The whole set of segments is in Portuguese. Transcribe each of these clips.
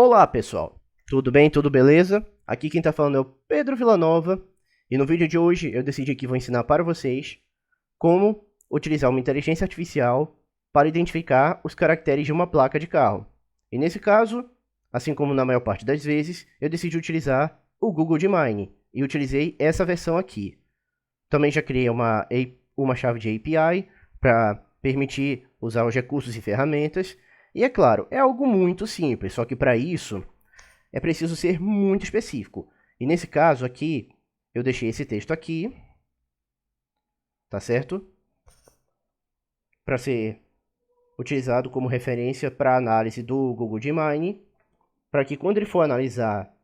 Olá pessoal, tudo bem? Tudo beleza? Aqui quem está falando é o Pedro Villanova e no vídeo de hoje eu decidi que vou ensinar para vocês como utilizar uma inteligência artificial para identificar os caracteres de uma placa de carro. E nesse caso, assim como na maior parte das vezes, eu decidi utilizar o Google Gemini e utilizei essa versão aqui. Também já criei uma chave de API para permitir usar os recursos e ferramentas. E é claro, é algo muito simples, só que para isso é preciso ser muito específico. E nesse caso aqui, eu deixei esse texto aqui, tá certo? Para ser utilizado como referência para a análise do Google Gemini, para que quando ele for analisar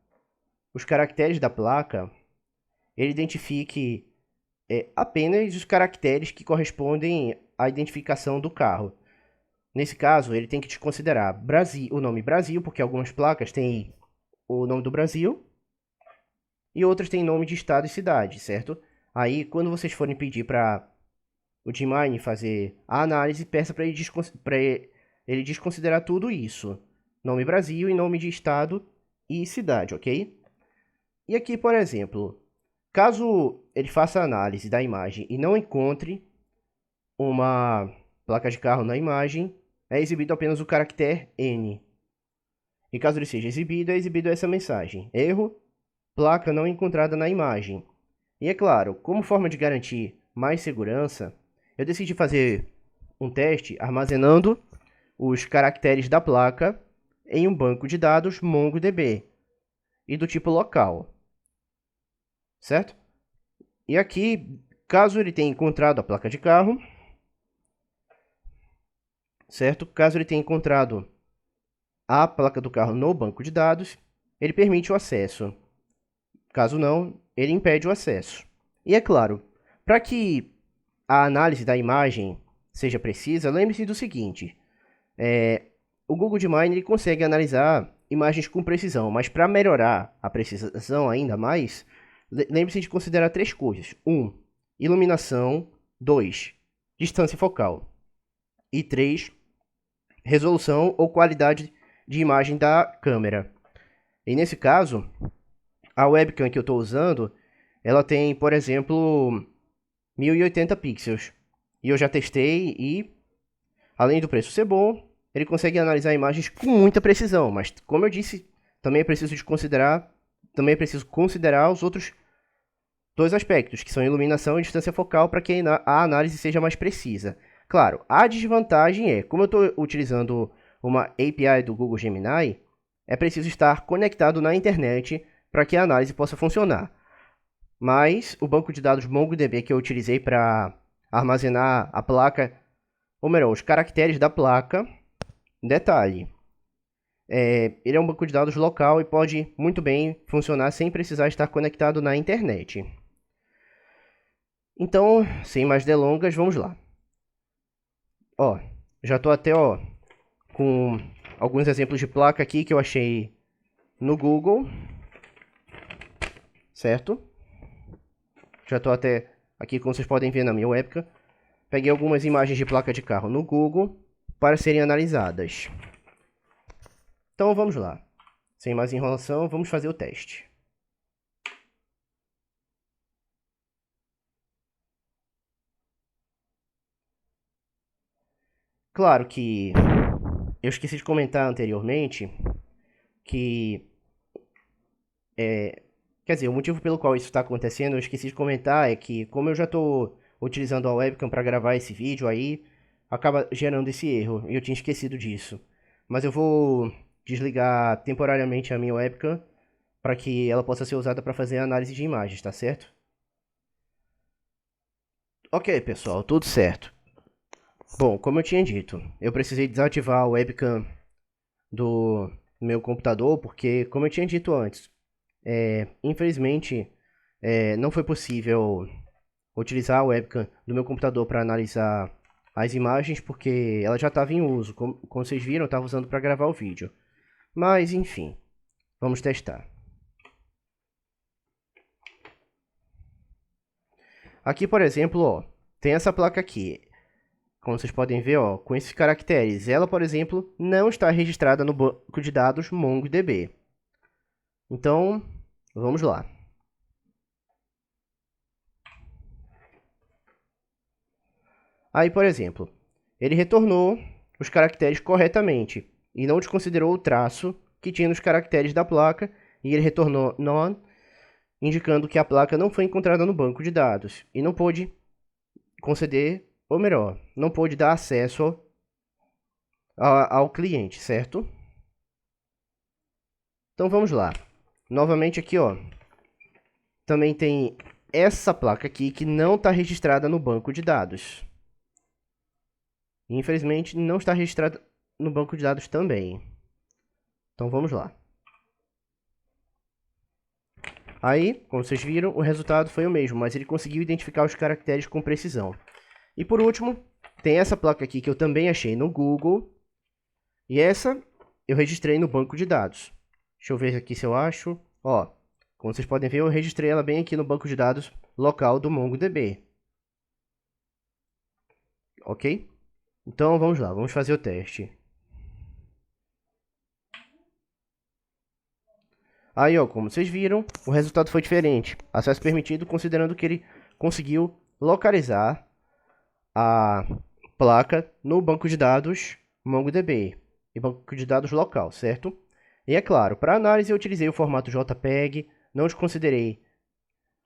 os caracteres da placa, ele identifique apenas os caracteres que correspondem à identificação do carro. Nesse caso, ele tem que considerar o nome Brasil, porque algumas placas têm o nome do Brasil e outras têm nome de estado e cidade, certo? Aí, quando vocês forem pedir para o Gemini fazer a análise, peça para ele desconsiderar tudo isso. Nome Brasil e nome de estado e cidade, ok? E aqui, por exemplo, caso ele faça a análise da imagem e não encontre uma placa de carro na imagem, é exibido apenas o caractere N. E caso ele seja exibido, é exibido essa mensagem: erro, placa não encontrada na imagem. E é claro, como forma de garantir mais segurança, eu decidi fazer um teste armazenando os caracteres da placa em um banco de dados MongoDB e do tipo local, certo? E aqui, caso ele tenha encontrado a placa de carro, certo? Caso ele tenha encontrado a placa do carro no banco de dados, ele permite o acesso. Caso não, ele impede o acesso. E é claro, para que a análise da imagem seja precisa, lembre-se do seguinte: o Google Gemini ele consegue analisar imagens com precisão, mas para melhorar a precisão ainda mais, lembre-se de considerar três coisas: 1. Iluminação. 2. Distância focal. E 3. Resolução ou qualidade de imagem da câmera. E nesse caso, a webcam que eu estou usando, ela tem, por exemplo, 1080 pixels. E eu já testei e, além do preço ser bom, ele consegue analisar imagens com muita precisão. Mas, como eu disse, também é preciso considerar os outros dois aspectos, que são iluminação e distância focal, para que a análise seja mais precisa. Claro, a desvantagem é, como eu estou utilizando uma API do Google Gemini, é preciso estar conectado na internet para que a análise possa funcionar. Mas o banco de dados MongoDB que eu utilizei para armazenar a placa, ou melhor, os caracteres da placa, detalhe, ele é um banco de dados local e pode muito bem funcionar sem precisar estar conectado na internet. Então, sem mais delongas, vamos lá. Ó, já estou até com alguns exemplos de placa aqui que eu achei no Google, certo? Já estou até aqui, como vocês podem ver na minha webcam. Peguei algumas imagens de placa de carro no Google para serem analisadas. Então vamos lá. Sem mais enrolação, vamos fazer o teste. Claro que eu esqueci de comentar anteriormente que quer dizer, o motivo pelo qual isso está acontecendo, eu esqueci de comentar, é que como eu já estou utilizando a webcam para gravar esse vídeo aí, acaba gerando esse erro, e eu tinha esquecido disso. Mas eu vou desligar temporariamente a minha webcam para que ela possa ser usada para fazer análise de imagens, tá certo? Ok, pessoal, tudo certo. Bom, como eu tinha dito, eu precisei desativar a webcam do meu computador, porque, como eu tinha dito antes, infelizmente não foi possível utilizar a webcam do meu computador para analisar as imagens, porque ela já estava em uso. Como vocês viram, eu estava usando para gravar o vídeo. Mas, enfim, vamos testar. Aqui, por exemplo, ó, tem essa placa aqui. como vocês podem ver, ó, com esses caracteres. Ela, por exemplo, não está registrada no banco de dados MongoDB. Então, vamos lá. Aí, por exemplo, ele retornou os caracteres corretamente e não desconsiderou o traço que tinha nos caracteres da placa, e ele retornou none, indicando que a placa não foi encontrada no banco de dados e não pôde conceder, ou melhor, não pôde dar acesso ao cliente, certo? Então vamos lá. Novamente aqui, ó, também tem essa placa aqui que não está registrada no banco de dados. Infelizmente, não está registrada no banco de dados também. Então vamos lá. Aí, como vocês viram, o resultado foi o mesmo, mas ele conseguiu identificar os caracteres com precisão. E por último, tem essa placa aqui que eu também achei no Google. E essa eu registrei no banco de dados. Deixa eu ver aqui se eu acho. Ó, como vocês podem ver, eu registrei ela bem aqui no banco de dados local do MongoDB. Ok? Então vamos lá, vamos fazer o teste. Aí, ó, como vocês viram, o resultado foi diferente. Acesso permitido, considerando que ele conseguiu localizar a placa no banco de dados MongoDB e banco de dados local, certo? E é claro, para análise eu utilizei o formato JPEG, não desconsiderei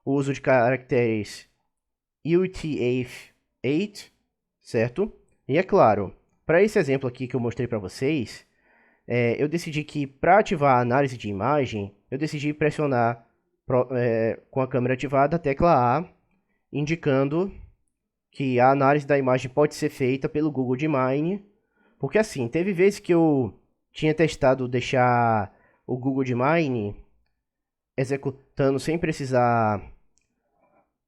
o uso de caracteres UTF-8, certo? E é claro, para esse exemplo aqui que eu mostrei para vocês, eu decidi que para ativar a análise de imagem, eu decidi pressionar com a câmera ativada a tecla A, indicando que a análise da imagem pode ser feita pelo Google DeepMind, porque assim, teve vezes que eu tinha testado deixar o Google DeepMind executando sem precisar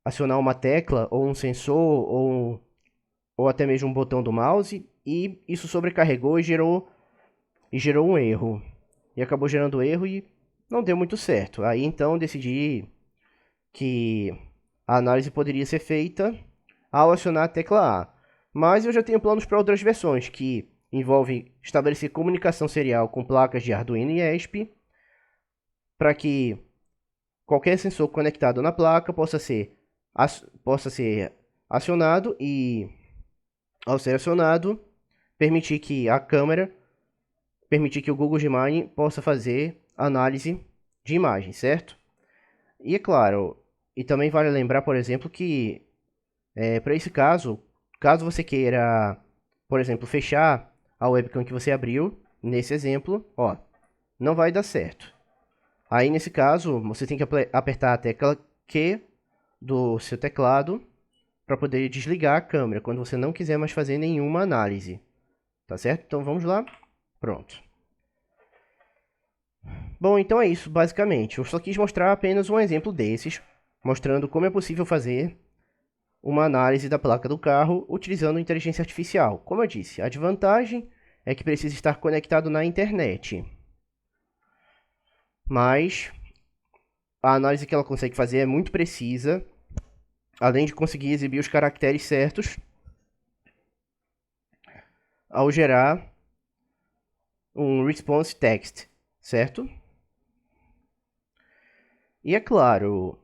acionar uma tecla, ou um sensor, ou até mesmo um botão do mouse, e isso sobrecarregou e gerou um erro. E acabou gerando erro e não deu muito certo. Aí então decidi que a análise poderia ser feita ao acionar a tecla A. Mas eu já tenho planos para outras versões, que envolvem estabelecer comunicação serial com placas de Arduino e ESP, para que qualquer sensor conectado na placa possa ser acionado e, ao ser acionado, permitir que o Google DeepMind possa fazer análise de imagem, certo? E é claro, e também vale lembrar, por exemplo, que para esse caso você queira, por exemplo, fechar a webcam que você abriu, nesse exemplo, ó, não vai dar certo. Aí, nesse caso, você tem que apertar a tecla Q do seu teclado para poder desligar a câmera, quando você não quiser mais fazer nenhuma análise. Tá certo? Então, vamos lá. Pronto. Bom, então é isso, basicamente. Eu só quis mostrar apenas um exemplo desses, mostrando como é possível fazer uma análise da placa do carro utilizando inteligência artificial. Como eu disse, a desvantagem é que precisa estar conectado na internet. Mas a análise que ela consegue fazer é muito precisa, além de conseguir exibir os caracteres certos ao gerar um response text, certo? E é claro,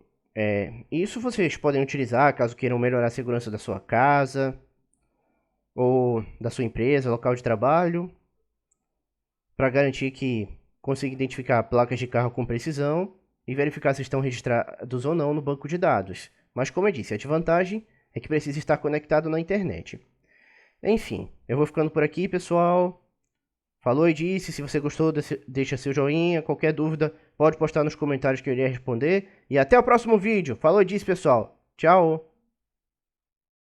isso vocês podem utilizar caso queiram melhorar a segurança da sua casa ou da sua empresa, local de trabalho, para garantir que consiga identificar placas de carro com precisão e verificar se estão registrados ou não no banco de dados. Mas como eu disse, a desvantagem é que precisa estar conectado na internet. Enfim, eu vou ficando por aqui, pessoal. Falou e disse, se você gostou, deixa seu joinha, qualquer dúvida pode postar nos comentários que eu irei responder. E até o próximo vídeo. Falou e disse, pessoal. Tchau!